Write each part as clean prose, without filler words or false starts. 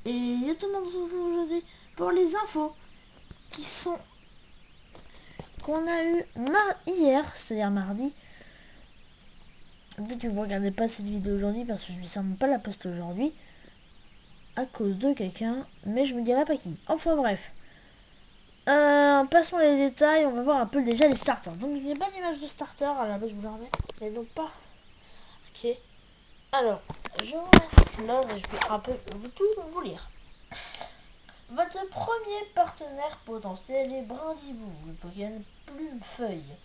Et il y a tout le monde aujourd'hui pour les infos qui sont qu'on a eu hier, c'est-à-dire mardi. Peut-être que vous regardez pas cette vidéo aujourd'hui parce que je ne vais sûrement pas la poster aujourd'hui à cause de quelqu'un, mais je me dirai pas qui. Enfin bref. Passons les détails, on va voir un peu déjà les starters. Donc il n'y a pas d'image de starter, à la base je vous la remets, mais donc pas. Ok. Alors, je vous mets là et je vais un peu tout vous lire. Votre premier partenaire potentiel est Brindibou, le Pokémon Plume-Feuille.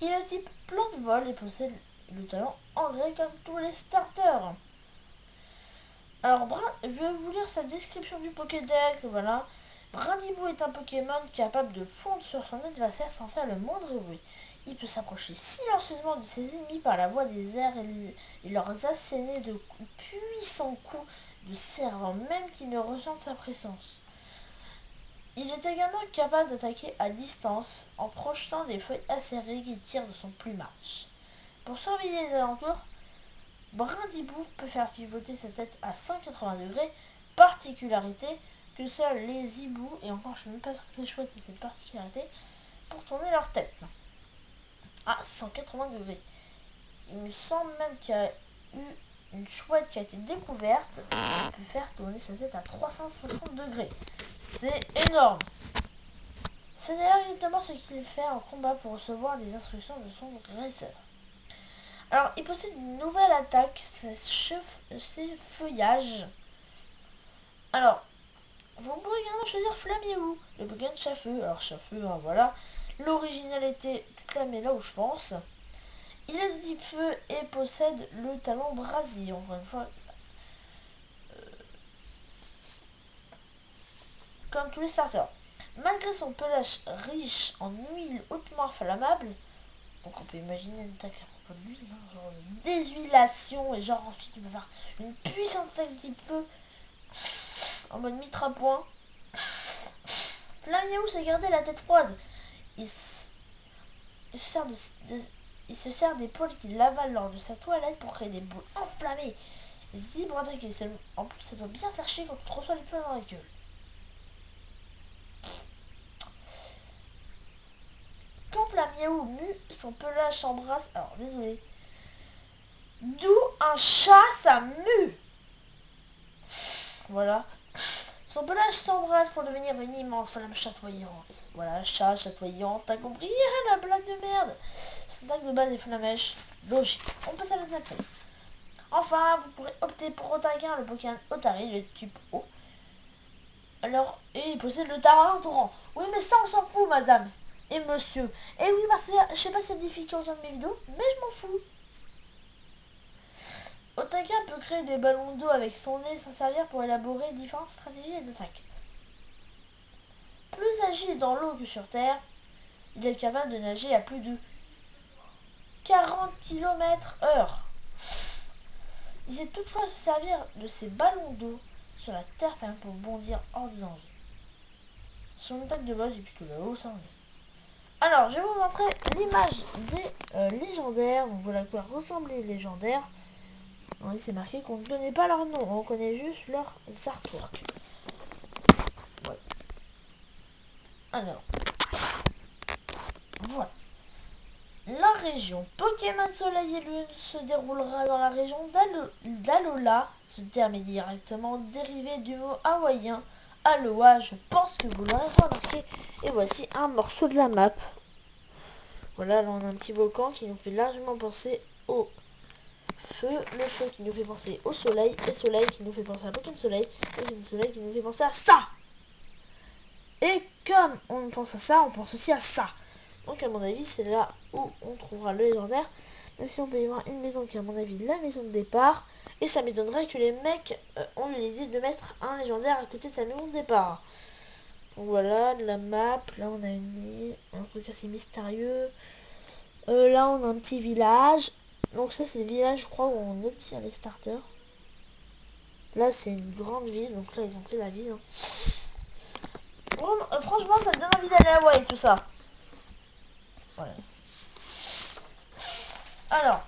Il est type plante-vol et possède le talent engrais comme tous les starters. Alors, je vais vous lire sa description du Pokédex, voilà. Brindibou est un Pokémon capable de fondre sur son adversaire sans faire le moindre bruit. Il peut s'approcher silencieusement de ses ennemis par la voie des airs et leur asséner de puissants coups de serre avant même qu'ils ne ressentent sa présence. Il est également capable d'attaquer à distance en projetant des feuilles acérées qu'il tire de son plumage. Pour surveiller les alentours, Brindibou peut faire pivoter sa tête à 180 degrés, particularité que seuls les hiboux, et encore je ne sais même pas sûr que les chouettes aient cette particularité, pour tourner leur tête à 180 degrés. Il me semble même qu'il y a eu une chouette qui a été découverte et qui a pu faire tourner sa tête à 360 degrés. C'est énorme. C'est d'ailleurs exactement ce qu'il fait en combat pour recevoir les instructions de son dresseur. Alors, il possède une nouvelle attaque, ses feuillages. Alors, vous pouvez également choisir Flammez-vous, le Pokémon Chat-Feu. Alors, Chat-Feu, hein, voilà. L'originalité, tout la met là où je pense. Il est de type feu et possède le talent brasier, encore une fois. Comme tous les starters. Malgré son pelage riche en huile hautement inflammable, donc on peut imaginer une attaque à propos de l'huile, hein, genre de déshuilation, et genre ensuite il peut faire une puissante attaque de type feu en mode mitrapoint. Flammioux s'est gardé la tête froide. Il se sert il se sert des poils qu'il avale lors de sa toilette pour créer des boules enflammées. Zibre attaqué. En plus, ça doit bien faire chier quand tu te reçois les plats dans la gueule. Quand Flammioux mue, son pelage s'embrasse. Alors, désolé. D'où un chat, ça mue. Voilà. Son pelage s'embrasse pour devenir une immense flamme chatoyante. Voilà, chat chatoyante, t'as compris? Ah, la blague de merde. C'est une blague de base des flamèches. Logique. On passe à la d'après. Enfin, vous pourrez opter pour Otaquin, le Pokémon Otari, le type O. Alors, et il possède le talent torrent. Oui, mais ça, on s'en fout, madame. Et monsieur. Et oui, parce que je sais pas si c'est difficile dans mes vidéos, mais je m'en fous. Otaka peut créer des ballons d'eau avec son nez et s'en servir pour élaborer différentes stratégies d'attaque. Plus agile dans l'eau que sur terre, il est capable de nager à plus de 40 km/h. Il sait toutefois se servir de ses ballons d'eau sur la terre pour bondir hors de danger. Son attaque de base est plutôt là-haut, ça on est. Alors, je vais vous montrer l'image des légendaires. Donc voilà à quoi ressemblent les légendaires. Oui, c'est marqué qu'on ne connaît pas leur nom, on connaît juste leur artwork. Ouais. Alors, voilà. La région Pokémon Soleil et Lune se déroulera dans la région d'Alola. Ce terme est directement dérivé du mot hawaïen Aloha. Je pense que vous l'aurez remarqué. Et voici un morceau de la map. Voilà, là on a un petit volcan qui nous fait largement penser au feu. Le feu qui nous fait penser au soleil. Et soleil qui nous fait penser à Pokémon Soleil. Et Pokémon Soleil qui nous fait penser à ça. Et comme on pense à ça, on pense aussi à ça. Donc à mon avis, c'est là où on trouvera le légendaire. Même si on peut y voir une maison qui est à mon avis la maison de départ. Et ça m'étonnerait que les mecs ont eu l'idée de mettre un légendaire à côté de sa maison de départ. Donc voilà, de la map. Là on a un truc assez mystérieux. Là on a un petit village. Donc ça c'est le village je crois où on obtient les starters. Là c'est une grande ville. Donc là ils ont pris la ville. Franchement ça me donne envie d'aller à Hawaï tout ça. Voilà. Alors,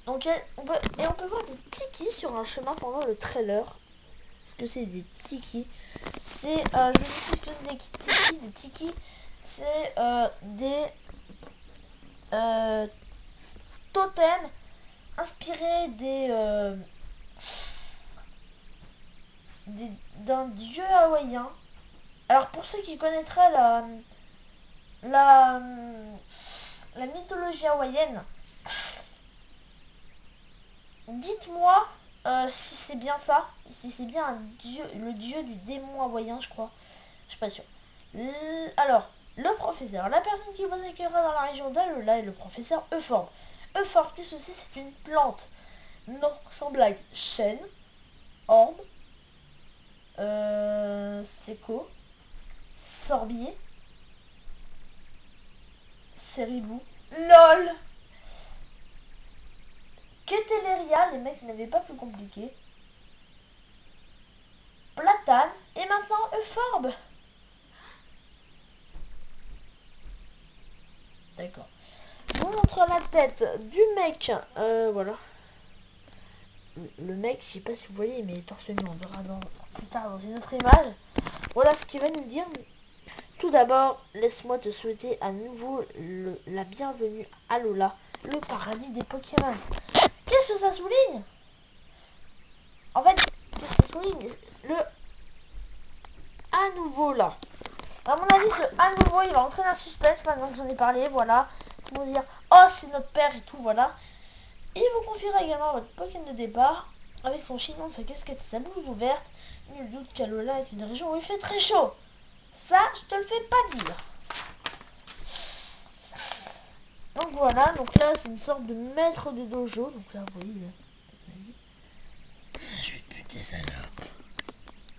donc on peut voir des tikis sur un chemin pendant le trailer. ce que c'est des tiki. C'est, je vous explique ce que c'est des tiki. Des tiki, c'est des totems inspirés d'un dieu hawaïen. Alors pour ceux qui connaîtraient la, la mythologie hawaïenne, dites-moi si c'est bien ça, si c'est bien un dieu, le dieu du démon hawaïen, je crois. Je suis pas sûre. Alors, le professeur, la personne qui vous accueillera dans la région d'Alola est le professeur Euphorbe. Euphorbe, qu'est-ce que c'est une plante. Non, sans blague. Chêne, orbe, séco, sorbier, séribou, LOL, Ketelleria, les mecs n'avaient pas plus compliqué. Platane, et maintenant Euphorbe. D'accord. Je vous montre la tête du mec. Voilà. Le mec, je sais pas si vous voyez, mais torse nu, on verra plus tard dans une autre image. Voilà ce qu'il va nous dire. Tout d'abord, laisse-moi te souhaiter à nouveau la bienvenue à Alola, le paradis des Pokémon. Qu'est-ce que ça souligne? En fait, qu'est-ce que ça souligne? Le à nouveau là. À mon avis, ce à nouveau, il va entraîner un suspense maintenant que j'en ai parlé, voilà. Ils vont dire, oh, c'est notre père et tout, voilà. Il vous confiera également votre Pokémon de départ, avec son chignon, sa casquette et sa blouse ouverte. Nul doute qu'Alola est une région où il fait très chaud. Ça, je te le fais pas dire. Donc voilà, donc là, c'est une sorte de maître de dojo. Donc là, vous voyez, je vais te buter, salope.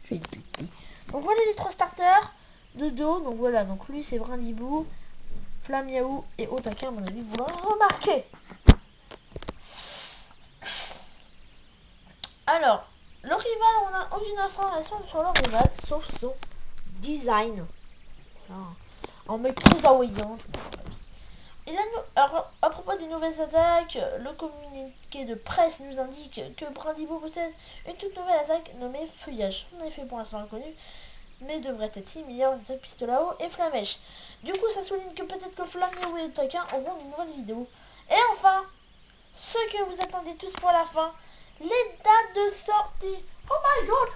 Je vais te buter. Donc voilà les 3 starters de dos. Donc voilà, donc lui, c'est Brindibou, Flamiaou et Otaka, à mon avis, vous l'aurez remarqué. Alors, le rival, on n'a aucune information sur le rival, sauf son design. Voilà. En mec très hawaïen. Alors, à propos des nouvelles attaques, le communiqué de presse nous indique que Brindibou possède une toute nouvelle attaque nommée Feuillage. Son effet pour l'instant inconnu, mais devrait être similaire aux attaques pistolet à eau et Flamèche. Du coup, ça souligne que peut-être que Flamiaou et Otaka auront une nouvelle vidéo. Et enfin, ce que vous attendez tous pour la fin, les dates de sortie. Oh my god!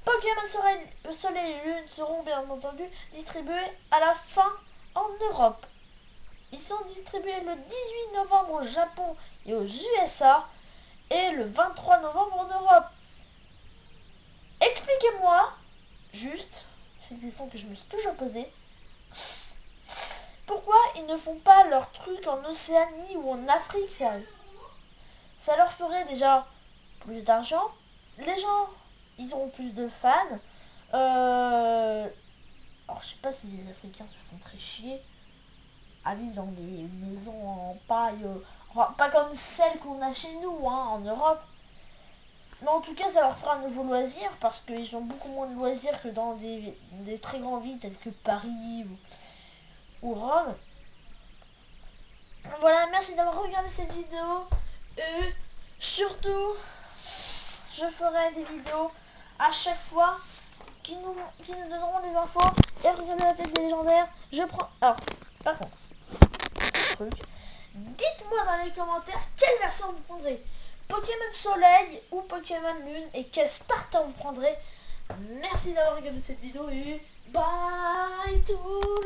Pokémon Soleil et Lune seront bien entendu distribués à la fin en Europe. Ils sont distribués le 18 novembre au Japon et aux USA et le 23 novembre en Europe. Expliquez-moi, juste, c'est une question que je me suis toujours posée, pourquoi ils ne font pas leur truc en Océanie ou en Afrique, sérieux? Ça leur ferait déjà plus d'argent, les gens, ils auront plus de fans, alors je sais pas si les Africains se font très chier à vivre dans des maisons en paille, enfin, pas comme celles qu'on a chez nous, hein, en Europe. Mais en tout cas, ça leur fera un nouveau loisir, parce qu'ils ont beaucoup moins de loisirs que dans des très grandes villes telles que Paris ou Rome. Voilà, merci d'avoir regardé cette vidéo. Et surtout, je ferai des vidéos à chaque fois qui nous donneront des infos. Et regardez la tête des légendaires. Je prends... Alors, par contre, dites-moi dans les commentaires quelle version vous prendrez. Pokémon Soleil ou Pokémon Lune, et quel starter vous prendrez. Merci d'avoir regardé cette vidéo et bye tout le